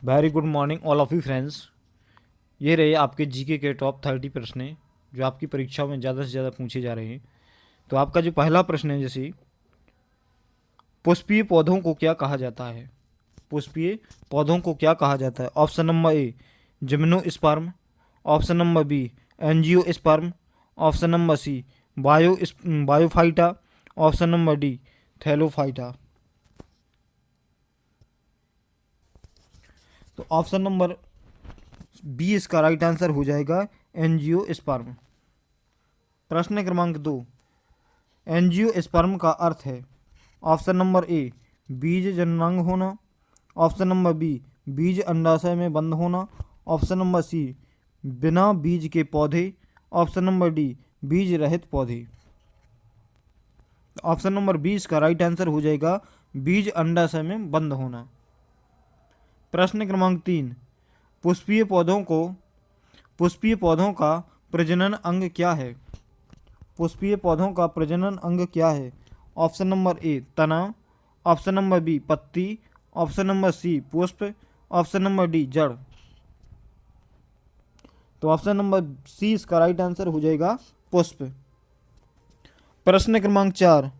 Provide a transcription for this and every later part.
Very good morning all of you friends. ये रहे आपके जीके के टॉप 30 प्रश्न जो आपकी परीक्षाओं में ज़्यादा से ज़्यादा पूछे जा रहे हैं। तो आपका जो पहला प्रश्न है, जैसे पुष्पीय पौधों को क्या कहा जाता है? पुष्पीय पौधों को क्या कहा जाता है? Option number A gymnosperm, option number B angiosperm, option number C bryophyta, option number D thallophyta. तो ऑप्शन नंबर बी इसका राइट आंसर हो जाएगा, एंजियोस्पर्म। प्रश्न क्रमांक 2, एंजियोस्पर्म का अर्थ है। ऑप्शन नंबर ए बीज जननांग होना, ऑप्शन नंबर बी बीज अंडाशय में बंद होना, ऑप्शन नंबर सी बिना बीज के पौधे, ऑप्शन नंबर डी बीज रहित पौधे। ऑप्शन नंबर 20 का राइट आंसर हो जाएगा, बीज अंडाशय में बंद होना। प्रश्न क्रमांक 3, पुष्पीय पौधों का प्रजनन अंग क्या है? पुष्पीय पौधों का प्रजनन अंग क्या है? ऑप्शन नंबर ए तना, ऑप्शन नंबर बी पत्ती, ऑप्शन नंबर सी पुष्प, ऑप्शन नंबर डी जड़। तो ऑप्शन नंबर सी इसका राइट आंसर हो जाएगा, पुष्प। प्रश्न क्रमांक 4,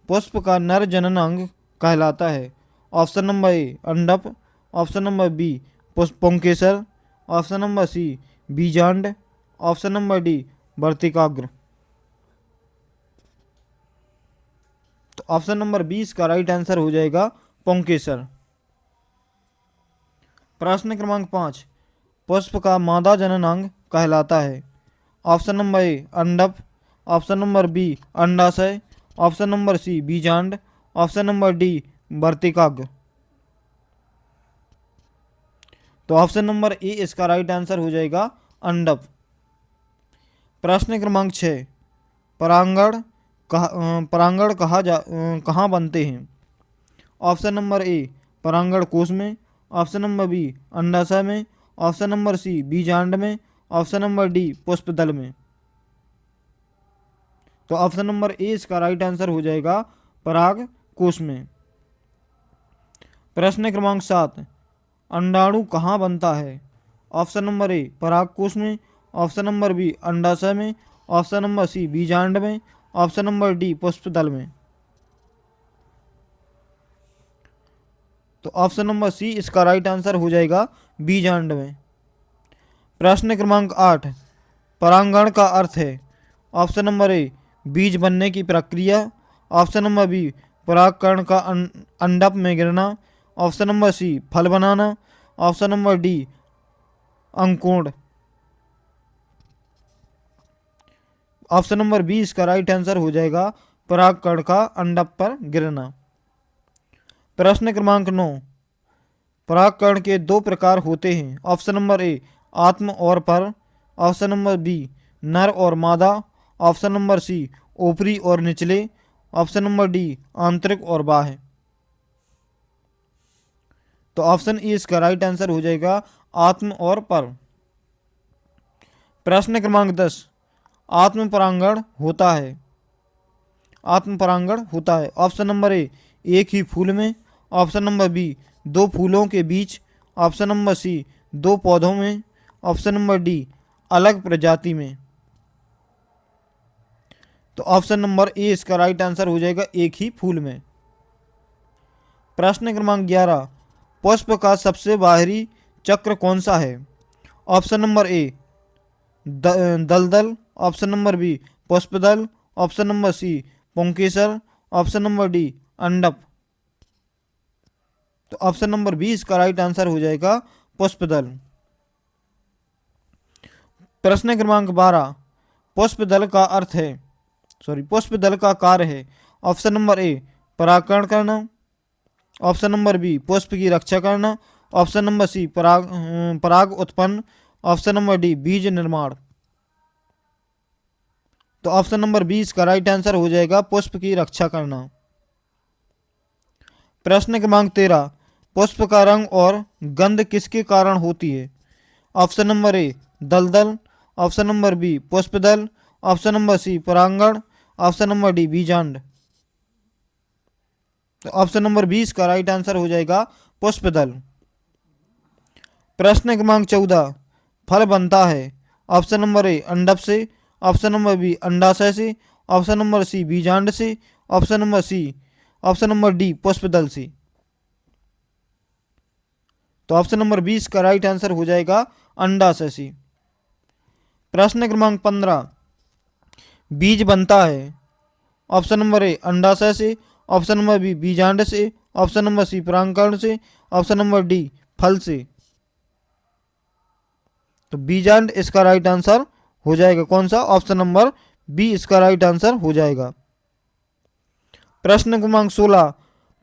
पुष्प का नर जननांग कहलाता है। ऑप्शन नंबर ए अंडप, ऑप्शन नंबर बी पुंकेसर, ऑप्शन नंबर सी बीजांड, ऑप्शन नंबर डी वर्तिकाग्र। तो ऑप्शन नंबर 20 का राइट आंसर हो जाएगा, पुंकेसर। प्रश्न क्रमांक 5, पुष्प का मादा जननांग कहलाता है। ऑप्शन नंबर ए अंडप, ऑप्शन नंबर बी अंडाशय, ऑप्शन नंबर सी बीजांड, ऑप्शन नंबर डी वर्तिकाग्र। तो ऑप्शन नंबर ए इसका राइट आंसर हो जाएगा, अंडप। प्रश्न क्रमांक 6, परांगण कहाँ बनते हैं? ऑप्शन नंबर ए परांगण कोश में, ऑप्शन नंबर बी अंडाशय में, ऑप्शन नंबर सी बीजांड में, ऑप्शन नंबर डी पुष्पदल में। तो ऑप्शन नंबर ए इसका राइट आंसर हो जाएगा, पराग कोश में। प्रश्न क्रमांक 7, अंडाणु कहाँ बनता है? ऑप्शन नंबर ए परागकोश में, ऑप्शन नंबर बी अंडाशय में, ऑप्शन नंबर सी बीजांड में, ऑप्शन नंबर डी पुष्पदल में। तो ऑप्शन नंबर सी इसका राइट आंसर हो जाएगा, बीजांड में। प्रश्न क्रमांक 8, परागण का अर्थ है। ऑप्शन नंबर ए बीज बनने की प्रक्रिया, ऑप्शन नंबर बी परागकण का अंडप में गिरना, ऑप्शन नंबर सी फल बनाना, ऑप्शन नंबर डी अंकुरण। ऑप्शन नंबर बी इसका राइट आंसर हो जाएगा, परागकण का अंडप पर गिरना। प्रश्न क्रमांक 9, परागकण के दो प्रकार होते हैं। ऑप्शन नंबर ए आत्म और पर, ऑप्शन नंबर बी नर और मादा, ऑप्शन नंबर सी ऊपरी और निचले, ऑप्शन नंबर डी आंतरिक और बाह्य। तो ऑप्शन ए इसका राइट आंसर हो जाएगा, आत्म और पर। प्रश्न क्रमांक 10, आत्म परागण होता है। आत्म परागण होता है। ऑप्शन नंबर ए एक ही फूल में, ऑप्शन नंबर बी दो फूलों के बीच, ऑप्शन नंबर सी दो पौधों में, ऑप्शन नंबर डी अलग प्रजाति में। तो ऑप्शन नंबर ए इसका राइट आंसर हो जाएगा, एक ही फूल में। प्रश्न क्रमांक 11, पुष्प का सबसे बाहरी चक्र कौन सा है? ऑप्शन नंबर ए दलदल, ऑप्शन नंबर बी पुष्पदल, ऑप्शन नंबर सी पुंकेसर, ऑप्शन नंबर डी अंडप। तो ऑप्शन नंबर बी इसका राइट आंसर हो जाएगा, पुष्पदल। प्रश्न क्रमांक 12, पुष्पदल का कार्य है। ऑप्शन नंबर ए परागकण करना, ऑप्शन नंबर बी पुष्प की रक्षा करना, ऑप्शन नंबर सी पराग उत्पन्न, ऑप्शन नंबर डी बीज निर्माण। तो ऑप्शन नंबर 20 का राइट आंसर हो जाएगा, पुष्प की रक्षा करना। प्रश्न क्रमांक 13, पुष्प का रंग और गंध किसके कारण होती है? ऑप्शन नंबर ए दलदल, ऑप्शन नंबर बी पुष्पदल, ऑप्शन नंबर सी परागण, ऑप्शन नंबर डी बीजांड। तो ऑप्शन नंबर 20 का राइट आंसर हो जाएगा, पुष्पदल। प्रश्न क्रमांक 14, फल बनता है ऑप्शन नंबर ए अंडक से, ऑप्शन नंबर बी अंडाशय से, ऑप्शन नंबर सी बीजांड से, ऑप्शन नंबर डी पुष्पदल से। तो ऑप्शन नंबर 20 का राइट आंसर हो जाएगा अंडाशय से। प्रश्न क्रमांक 15, बीज बनता है ऑप्शन नंबर ए अंडाशय से, ऑप्शन नंबर बी बीजांड से, ऑप्शन नंबर सी परागकण से, ऑप्शन नंबर डी फल से। तो बीजांड इसका राइट आंसर हो जाएगा कौन सा? ऑप्शन नंबर बी इसका राइट आंसर हो जाएगा। प्रश्न क्रमांक 16,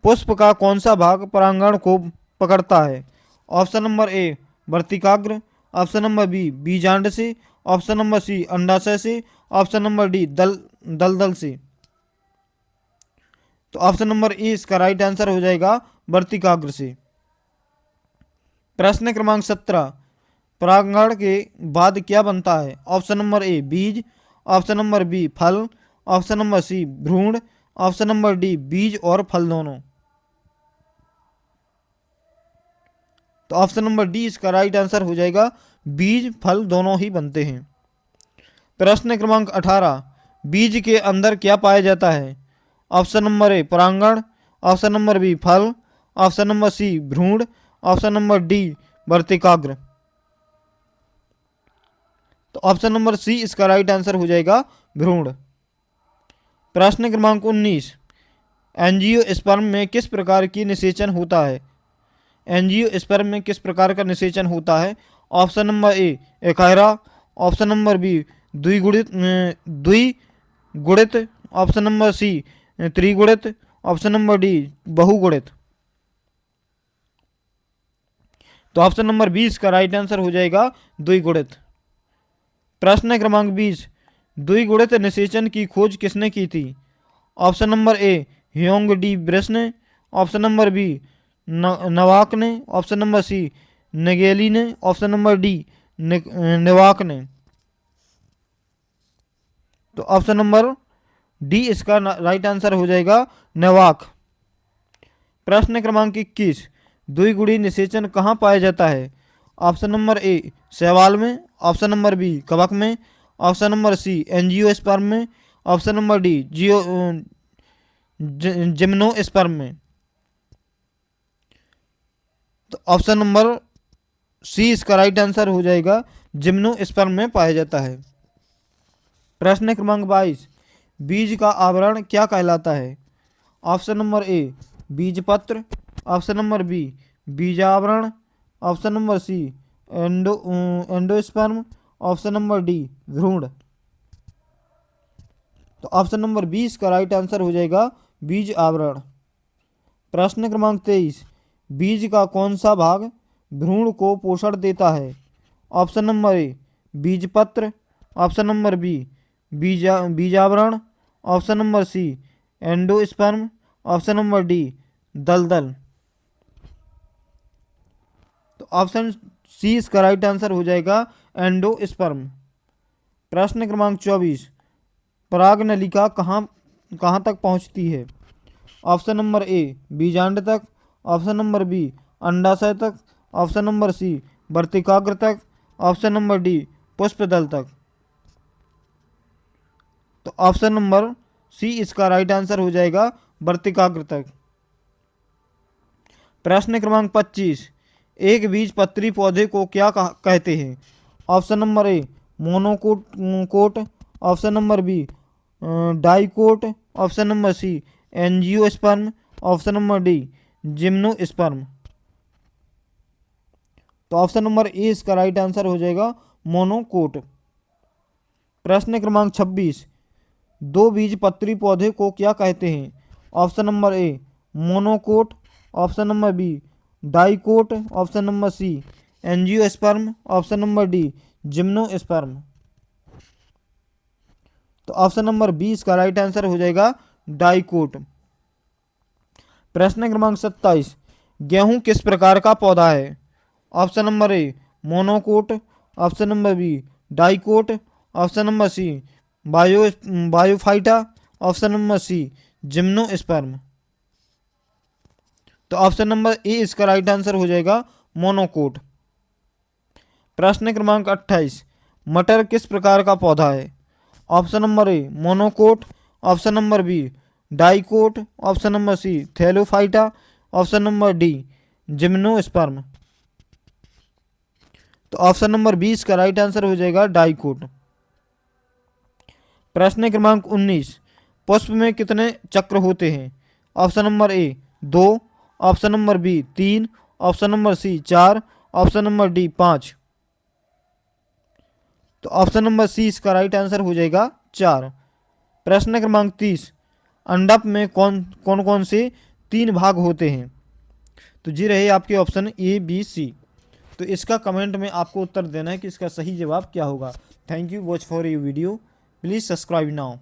पुष्प का कौन सा भाग परागण को पकड़ता है? ऑप्शन नंबर ए वर्तिकाग्र, ऑप्शन नंबर बी बीजांड से, ऑप्शन नंबर सी अंडाशय से, ऑप्शन नंबर डी दलदल से। तो ऑप्शन नंबर ए इसका राइट आंसर हो जाएगा वर्तिकाग्र से। प्रश्न क्रमांक 17, परागण के बाद क्या बनता है? ऑप्शन नंबर ए बीज, ऑप्शन नंबर बी फल, ऑप्शन नंबर सी भ्रूण, ऑप्शन नंबर डी बीज और फल दोनों। तो ऑप्शन नंबर डी इसका राइट आंसर हो जाएगा बीज फल दोनों ही बनते हैं। प्रश्न क्रमांक 18, बीज के अंदर क्या पाया जाता है? ऑप्शन नंबर ए परागण, ऑप्शन नंबर बी फल, ऑप्शन नंबर सी भ्रूण, ऑप्शन नंबर डी वर्तिकाग्र। तो ऑप्शन नंबर सी इसका राइट आंसर हो जाएगा भ्रूण। प्रश्न क्रमांक 19, एंजियोस्पर्म में किस प्रकार की निषेचन होता है? एंजियोस्पर्म में किस प्रकार का निषेचन होता है? ऑप्शन नंबर ए एकहरा, ऑप्शन नंबर बी द्विगुणित, ऑप्शन नंबर सी त्रिगुणित, ऑप्शन नंबर डी बहुगुणित। तो ऑप्शन नंबर 20 का राइट आंसर हो जाएगा द्विगुणित। प्रश्न क्रमांक 20, द्विगुणित निषेचन की खोज किसने की थी? ऑप्शन नंबर ए ह्योंग डी ब्रेस ने, ऑप्शन नंबर बी नवाक ने, ऑप्शन नंबर सी नेगेली ने, ऑप्शन नंबर डी नेवाक ने। तो ऑप्शन नंबर डी इसका राइट आंसर हो जाएगा नेवाक। प्रश्न क्रमांक 21, द्विगुणी निषेचन कहाँ पाया जाता है? ऑप्शन नंबर ए शैवाल में, ऑप्शन नंबर बी कवक में, ऑप्शन नंबर सी एंजियोस्पर्म में, ऑप्शन नंबर डी जिम्नोस्पर्म में। तो ऑप्शन नंबर सी इसका राइट आंसर हो जाएगा जिम्नोस्पर्म में पाया जाता है। प्रश्न क्रमांक 22, बीज का आवरण क्या कहलाता है? ऑप्शन नंबर ए बीजपत्र, ऑप्शन नंबर बी बीजावरण, option number C endosperm, option number D भ्रूण। तो ऑप्शन नंबर 20 का राइट आंसर हो जाएगा बीज आवरण। प्रश्न क्रमांक 23, बीज का कौन सा भाग भ्रूण को पोषण देता है? ऑप्शन नंबर ए बीजपत्र, ऑप्शन नंबर बी बीजावरण, option number C endosperm, option number D दलदल। तो ऑप्शन सी इसका राइट आंसर हो जाएगा एंडोस्पर्म। प्रश्न क्रमांक 24, परागनलिका कहाँ तक पहुँचती है? ऑप्शन नंबर ए बीजांड तक, ऑप्शन नंबर बी अंडाशय तक, ऑप्शन नंबर सी वर्तिकाग्र तक, ऑप्शन नंबर डी पुष्पदल तक। तो ऑप्शन नंबर सी इसका राइट आंसर हो जाएगा वर्तिकाग्र तक। प्रश्न क्रमांक 25, एक बीजपत्री पौधे को क्या कहते हैं? Option number A monocot, option number B dicot, option number C angiosperm, option number D gymnosperm. तो ऑप्शन नंबर ए इसका राइट आंसर हो जाएगा मोनोकोट। प्रश्न क्रमांक 26, दो बीजपत्री पौधे को क्या कहते हैं? Option number A monocot, option number B dicot, option number C angiosperm, option number D gymnosperm. तो ऑप्शन नंबर 20 का राइट आंसर हो जाएगा डाइकोट। प्रश्न क्रमांक 27, गेहूं किस प्रकार का पौधा है? Option number A monocot, option number B dicot, option number C bryophyta, option number C gymnosperm. तो ऑप्शन नंबर ए इसका राइट आंसर हो जाएगा मोनोकोट। प्रश्न क्रमांक 28, मटर किस प्रकार का पौधा है? Option number A monocot, option number B dicot, option number C thallophyta, option number D gymnosperm. तो ऑप्शन नंबर 20 का राइट आंसर हो जाएगा डाइकोट। प्रश्न क्रमांक 19, पुष्प में कितने चक्र होते हैं? Option number A 2, option number B 3, option number C 4, option number D 5। तो ऑप्शन नंबर सी इसका राइट आंसर हो जाएगा 4। प्रश्न क्रमांक 30, अंडप में कौन कौन से 3 भाग होते हैं? तो जी रहे आपके ऑप्शन ए बी सी। तो इसका कमेंट में आपको उत्तर देना है कि इसका सही जवाब क्या होगा। Thank you watch for you video, please subscribe now.